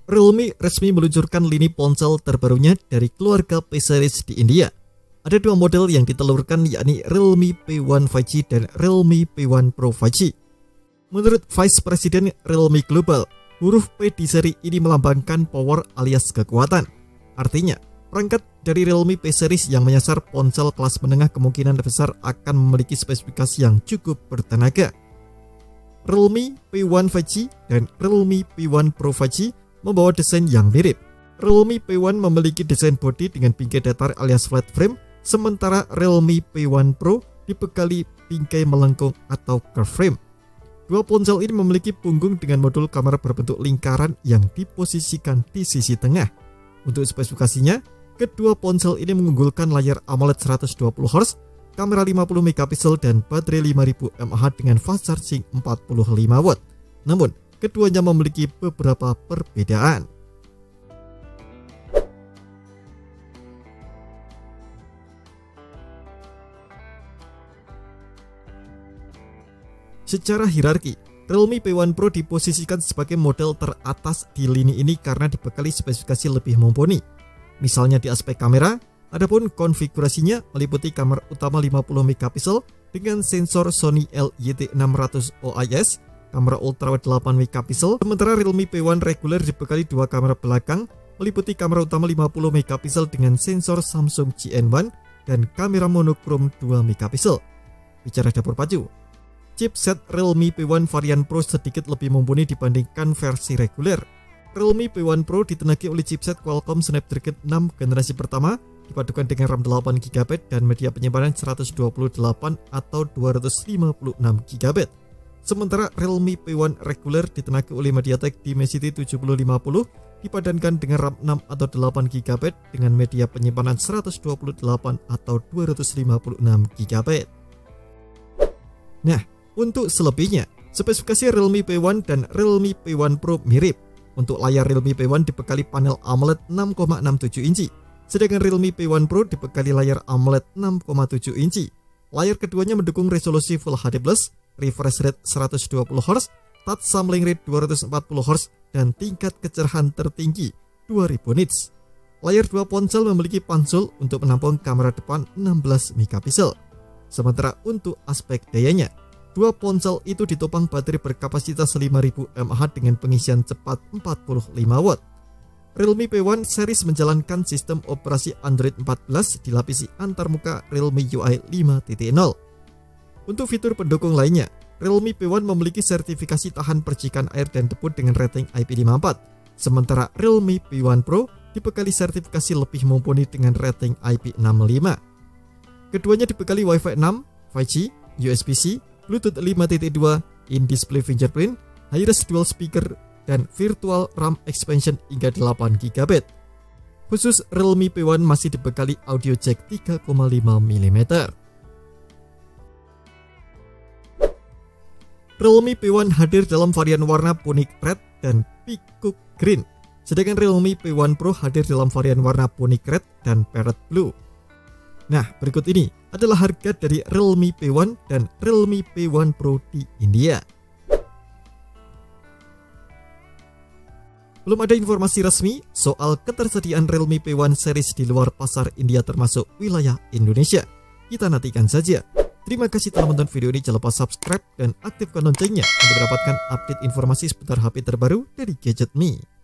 Realme resmi meluncurkan lini ponsel terbarunya dari keluarga P series di India. Ada dua model yang ditelurkan, yakni Realme P1 5G dan Realme P1 Pro 5G. Menurut Vice President Realme Global, huruf P di seri ini melambangkan power alias kekuatan. Artinya, perangkat dari Realme P series yang menyasar ponsel kelas menengah kemungkinan besar akan memiliki spesifikasi yang cukup bertenaga. Realme P1 5G dan Realme P1 Pro 5G membawa desain yang mirip. Realme P1 memiliki desain bodi dengan bingkai datar alias flat frame, sementara Realme P1 Pro dibekali bingkai melengkung atau curve frame. Dua ponsel ini memiliki punggung dengan modul kamera berbentuk lingkaran yang diposisikan di sisi tengah. Untuk spesifikasinya, kedua ponsel ini mengunggulkan layar AMOLED 120Hz, kamera 50MP dan baterai 5000 mAh dengan fast charging 45W. Namun, keduanya memiliki beberapa perbedaan. Secara hierarki, Realme P1 Pro diposisikan sebagai model teratas di lini ini karena dibekali spesifikasi lebih mumpuni. Misalnya di aspek kamera, adapun konfigurasinya meliputi kamera utama 50MP dengan sensor Sony LYT600 OIS, kamera ultrawide 8MP, sementara Realme P1 reguler dibekali dua kamera belakang, meliputi kamera utama 50MP dengan sensor Samsung GN1 dan kamera monokrom 2MP. Bicara dapur pacu, chipset Realme P1 varian Pro sedikit lebih mumpuni dibandingkan versi reguler. Realme P1 Pro ditenagai oleh chipset Qualcomm Snapdragon 6 generasi pertama, dipadukan dengan RAM 8GB dan media penyimpanan 128 atau 256GB. Sementara Realme P1 reguler ditenagai oleh MediaTek Dimensity 7050, dipadankan dengan RAM 6 atau 8GB dengan media penyimpanan 128 atau 256GB. Nah, untuk selebihnya, spesifikasi Realme P1 dan Realme P1 Pro mirip. Untuk layar Realme P1 dibekali panel AMOLED 6,67 inci, sedangkan Realme P1 Pro dibekali layar AMOLED 6,7 inci. Layar keduanya mendukung resolusi Full HD+, refresh rate 120Hz, touch sampling rate 240Hz, dan tingkat kecerahan tertinggi 2000 nits. Layar dua ponsel memiliki pansul untuk menampung kamera depan 16MP. Sementara untuk aspek dayanya, dua ponsel itu ditopang baterai berkapasitas 5000 mAh dengan pengisian cepat 45W. Realme P1 series menjalankan sistem operasi Android 14 dilapisi antarmuka Realme UI 5.0. Untuk fitur pendukung lainnya, Realme P1 memiliki sertifikasi tahan percikan air dan debu dengan rating IP54, sementara Realme P1 Pro dibekali sertifikasi lebih mumpuni dengan rating IP65. Keduanya dibekali Wi-Fi 6, 5G, USB-C, Bluetooth 5.2, in-display fingerprint, high-res dual speaker, dan virtual RAM expansion hingga 8GB. Khusus Realme P1 masih dibekali audio jack 3,5mm. Realme P1 hadir dalam varian warna Punic Red dan Peacock Green, sedangkan Realme P1 Pro hadir dalam varian warna Punic Red dan Parrot Blue. Nah, berikut ini adalah harga dari Realme P1 dan Realme P1 Pro di India. Belum ada informasi resmi soal ketersediaan Realme P1 series di luar pasar India termasuk wilayah Indonesia. Kita nantikan saja. Terima kasih telah menonton video ini, jangan lupa subscribe dan aktifkan loncengnya untuk mendapatkan update informasi seputar HP terbaru dari Gadget Me.